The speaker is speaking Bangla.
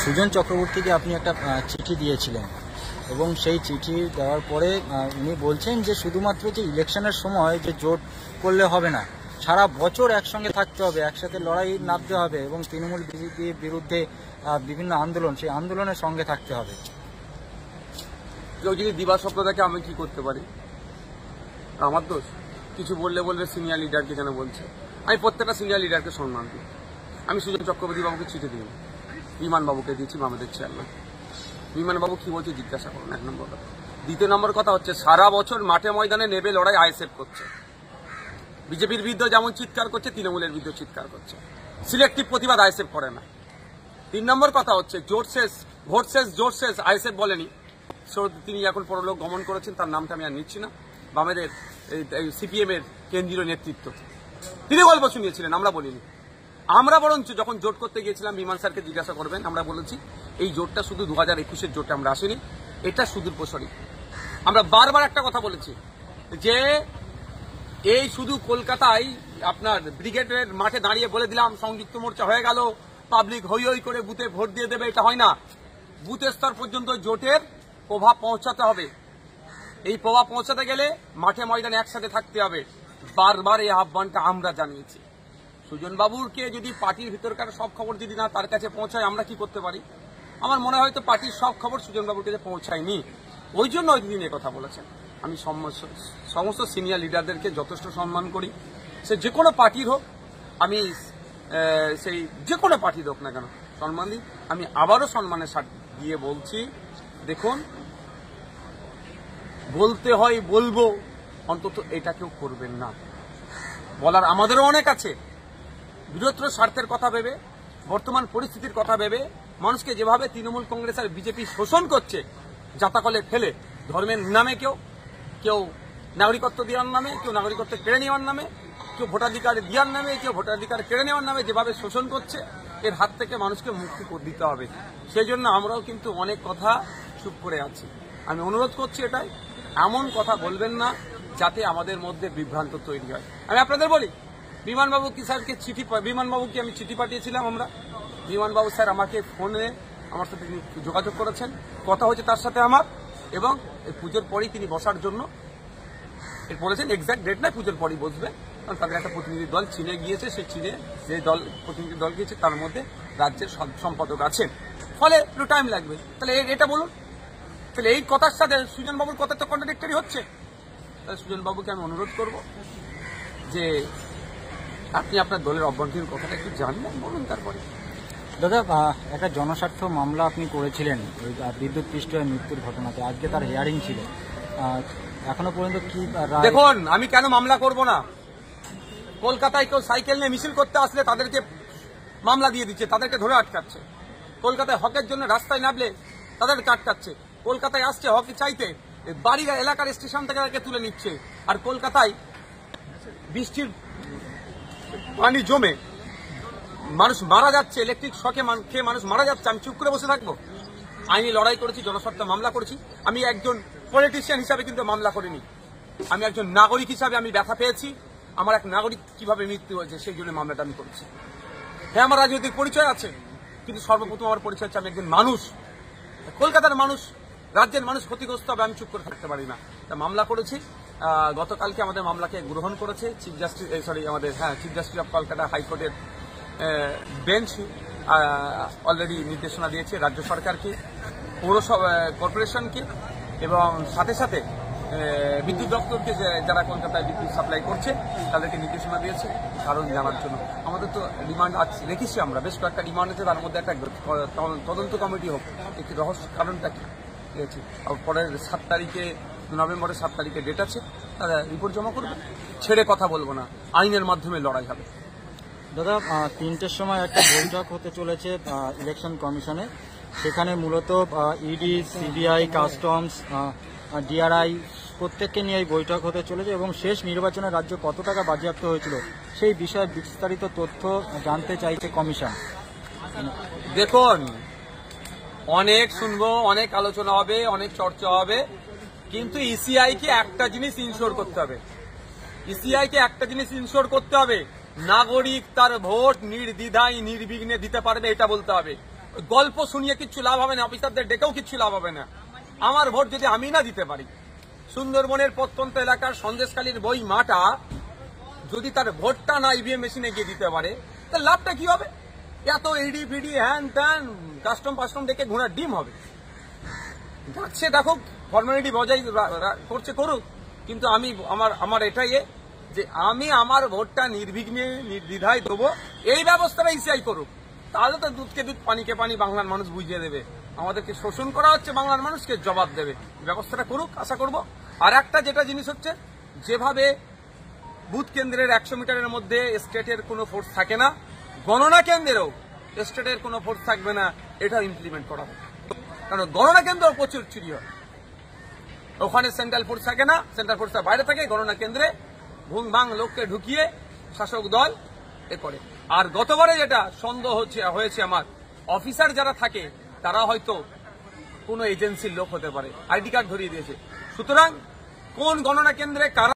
সুজন চক্রবর্তীকে আপনি একটা চিঠি দিয়েছিলেন এবং সেই চিঠি দেওয়ার পরে উনি বলছেন যে শুধুমাত্র যে ইলেকশনের সময় যে জোট করলে হবে না, সারা বছর একসঙ্গে থাকতে হবে, একসাথে লড়াই নামতে হবে এবং তৃণমূল বিজেপির বিরুদ্ধে বিভিন্ন আন্দোলন, সেই আন্দোলনের সঙ্গে থাকতে হবে। কেউ যদি দিবা স্বপ্ন দেখে আমি কি করতে পারি? আমার দোষ? কিছু বললে সিনিয়র লিডারকে কেন বলছে? আমি প্রত্যেকটা সিনিয়র লিডারকে সম্মান দিই। আমি সুজন চক্রবর্তী বাবুকে চিঠি দিই, বিমানবাবুকে দিয়েছি, আমাদের চেয়ারম্যান। বিমানবাবু কি বলছে জিজ্ঞাসা করুন, 1 নম্বর কথা। দ্বিতীয় নম্বর কথা হচ্ছে, সারা বছর মাঠে ময়দানে নেবে লড়াই আইএসএফ করছে। বিজেপির বিরুদ্ধে যেমন চিৎকার করছে, তৃণমূলের বিরুদ্ধে চিৎকার করছে। সিলেক্টিভ প্রতিবাদ আইএসএফ করে না। 3 নম্বর কথা হচ্ছে, জোট শেষ, ভোট শেষ, জোট শেষ আইএসএফ বলেনি। তিনি এখন পরলোক গমন করেছেন, তার নামটা আমি আর নিচ্ছি না। বামেদের সিপিএম এর কেন্দ্রীয় নেতৃত্ব তিনি গল্প শুনিয়েছিলেন, আমরা বলিনি। আমরা বরঞ্চ যখন জোট করতে গিয়েছিলাম, বিমান স্যারকে জিজ্ঞাসা করবেন, আমরা বলেছি এই জোটটা শুধু 2021-এর জোটে আমরা আসিনি, এটা সুদূর প্রসারী। আমরা বারবার একটা কথা বলেছি যে এই শুধু কলকাতায় আপনার ব্রিগেডের মাঠে দাঁড়িয়ে বলে দিলাম সংযুক্ত মোর্চা হয়ে গেল, পাবলিক হই হই করে বুথে ভোট দিয়ে দেবে, এটা হয় না। বুথ স্তর পর্যন্ত জোটের প্রভাব পৌঁছাতে হবে। এই প্রভাব পৌঁছাতে গেলে মাঠে ময়দানে একসাথে থাকতে হবে। বারবার এই আহ্বানটা আমরা জানিয়েছি। সুজনবাবুকে যদি পার্টির ভিতরকার সব খবর যদি না তার কাছে পৌঁছায়, আমরা কি করতে পারি? আমার মনে হয় তো পার্টির সব খবর সুজনবাবুর কাছে পৌঁছায়নি, ওই জন্য ওই দিন কথা বলেছেন। আমি সমস্ত সিনিয়র লিডারদেরকে যথেষ্ট সম্মান করি, সে যে কোনো পার্টির হোক, আমি সেই যে কোনো পার্টির হোক না কেন সম্মান দিই। আমি আবারও সম্মানের সাথে দিয়ে বলছি, দেখুন, বলতে হয় বলবো, অন্তত এটা কেউ করবেন না। বলার আমাদেরও অনেক আছে। বৃহত্তর স্বার্থের কথা ভেবে, বর্তমান পরিস্থিতির কথা ভেবে, মানুষকে যেভাবে তৃণমূল কংগ্রেস আর বিজেপি শোষণ করছে, জাতাকলে ফেলে, ধর্মের নামে কেউ নাগরিকত্ব দেওয়ার নামে, কেউ নাগরিকত্ব কেড়ে নেওয়ার নামে, কেউ ভোটাধিকার দেওয়ার নামে, কেউ ভোটাধিকার কেড়ে নেওয়ার নামে যেভাবে শোষণ করছে, এর হাত থেকে মানুষকে মুক্তি দিতে হবে। সেই জন্য আমরাও কিন্তু অনেক কথা চুপ করে আছি। আমি অনুরোধ করছি এটাই, এমন কথা বলবেন না যাতে আমাদের মধ্যে বিভ্রান্ত তৈরি হয়। আমি আপনাদের বলি, বিমানবাবুকে আমি চিঠি পাঠিয়েছিলাম। বিমানবাবু স্যার আমাকে ফোনে আমার সাথে তিনি যোগাযোগ করেছেন, কথা হয়েছে তার সাথে আমার, এবং এই পুজোর পরই তিনি বসার জন্য বলেছেন। এক্সাক্ট ডেট নয়, পুজোর পরই বসবে, কারণ তাদের একটা প্রতিনিধি দল চীনে গিয়েছে। সেই চীনে যে প্রতিনিধি দল গিয়েছে তার মধ্যে রাজ্যের সম্পাদক আছেন, ফলে একটু টাইম লাগবে। তাহলে এটা বলুন, তাহলে এই কথার সাথে সুজনবাবুর কথা তো কন্ট্রাডিক্টরি হচ্ছে। তাহলে সুজনবাবুকে আমি অনুরোধ করব যে আপনি আপনার দলের অভ্যন্তরীণ কথাটা একটু জানবেন, বলুন। তারপরে দাদা, একটা জনস্বার্থ মামলা আপনি করেছিলেন ওই বিদ্যুৎ পৃষ্ঠের মৃত্যুর ঘটনাতে, আজকে তার হিয়ারিং ছিল, এখনো পর্যন্ত কি? দেখুন, আমি কেন মামলা করব না? কলকাতায় কেউ সাইকেল নিয়ে মিছিল করতে আসলে তাদেরকে মামলা দিয়ে দিচ্ছে, তাদেরকে ধরে আটকাচ্ছে। কলকাতায় হকের জন্য রাস্তায় নামলে তাদেরকে আটকাচ্ছে। কলকাতায় আসছে হকি চাইতে, বাড়ির এলাকার স্টেশন থেকে তাদেরকে তুলে নিচ্ছে। আর কলকাতায় বৃষ্টির পানি জমে মানুষ মারা যাচ্ছে, ইলেকট্রিক শকে খেয়ে মানুষ মারা যাচ্ছে। আমি চুপ করে বসে থাকবো? আইনি লড়াই করেছি, জনস্বার্থ মামলা করেছি। আমি একজন পলিটিশিয়ান হিসাবে কিন্তু মামলা করিনি, আমি একজন নাগরিক হিসাবে আমি ব্যথা পেয়েছি। আমার এক নাগরিক কিভাবে মৃত্যু হয়েছে সেই জন্য মামলাটা আমি করেছি। হ্যাঁ, আমার রাজনৈতিক পরিচয় আছে, কিন্তু সর্বপ্রথম আমার পরিচয় হচ্ছে আমি একজন মানুষ। কলকাতার মানুষ, রাজ্যের মানুষ ক্ষতিগ্রস্ত হবে, আমি চুপ করে থাকতে পারি না। তা মামলা করেছি। গতকালকে আমাদের মামলাকে গ্রহণ করেছে চিফ জাস্টিস অফ কলকাতা হাইকোর্টের বেঞ্চ। অলরেডি নির্দেশনা দিয়েছে রাজ্য সরকারকে, পৌরসভা, কর্পোরেশনকে, এবং সাথে সাথে বিদ্যুৎ দপ্তরকে, যারা কলকাতায় বিদ্যুৎ সাপ্লাই করছে তাদেরকে নির্দেশনা দিয়েছে কারণ জানার জন্য। আমাদের তো রিমান্ড রেখেছি, আমরা বেশ কয়েকটা রিমান্ড আছে, তার মধ্যে একটা তদন্ত কমিটি হোক, একটি রহস্য কারণটা কি পেয়েছি। পরের 7 তারিখে, নভেম্বরের 7 তারিখে ডেট আছে, তারা রিপোর্ট জমা করবে। ছেড়ে কথা বলবো না, আইনের মাধ্যমে লড়াই হবে। দাদা, 3টের সময় একটা বৈঠক হতে চলেছে ইলেকশন কমিশনে, সেখানে মূলত ইডি, সিবিআই, কাস্টমস, ডিআরআই প্রত্যেককে নিয়ে এই বৈঠক হতে চলেছে এবং শেষ নির্বাচনে রাজ্য কত টাকা বাজেয়াপ্ত হয়েছিল সেই বিষয়ে বিস্তারিত তথ্য জানতে চাইছে কমিশন। দেখুন, অনেক শুনবো, অনেক আলোচনা হবে, অনেক চর্চা হবে, কিন্তু ইসিআইকে একটা জিনিস ইনশোর করতে হবে। ইসিআইকে একটা জিনিস ইনশোর করতে হবে, নাগরিক তার ভোট নির্দ্বিধায় নির্বিঘ্নে দিতে পারবে, এটা বলতে হবে। গল্প শুনিয়ে কিচ্ছু লাভ হবে না, অফিসারদের ডেকেও কিচ্ছু লাভ হবে না। আমার ভোট যদি আমি না দিতে পারি, সুন্দরবনের প্রত্যন্ত এলাকার সন্দেশখালীর বই মাটা যদি তার ভোটটা না ইভিএম মেশিনে গিয়ে দিতে পারে, তার লাভটা কি হবে? এত ইডি ফিডি হ্যান ত্যান কাস্টম ডেকে ঘোড়ার ডিম হবে। যাচ্ছে দেখুক, ফর্মালিটি বজায় করছে করুক, কিন্তু আমি আমার এটাই যে আমি আমার ভোটটা নির্বিঘ্নে নির্দ্বিধায় দেবো, এই ব্যবস্থাটা ইসিআই করুক। তাহলে তো দুধকে দুধ পানিকে পানি বাংলার মানুষ বুঝিয়ে দেবে। আমাদেরকে শোষণ করা হচ্ছে, বাংলার মানুষকে জবাব দেবে। ব্যবস্থাটা করুক, আশা করব। আর একটা যেটা জিনিস হচ্ছে, যেভাবে বুথ কেন্দ্রের 100 মিটারের মধ্যে স্টেটের কোনো ফোর্স থাকে না, গণনা কেন্দ্রেও স্টেটের কোনো ফোর্স থাকবে না, এটা ইমপ্লিমেন্ট করা হবে। কারণ গণনা কেন্দ্র প্রচুর চুরি হয়, ওখানে সেন্ট্রাল ফোর্স থাকে না, সেন্ট্রাল ফোর্সের বাইরে থাকে, গণনা কেন্দ্রে ভুং ভাং লোককে ঢুকিয়ে শাসক দল এ করে। আর গতবারে যেটা সন্দেহ হয়েছে আমার, অফিসার যারা থাকে তারা হয়তো কোনো এজেন্সির লোক হতে পারে, আইডি কার্ড ধরিয়ে দিয়েছে। সুতরাং কোন গণনা কেন্দ্রে কারা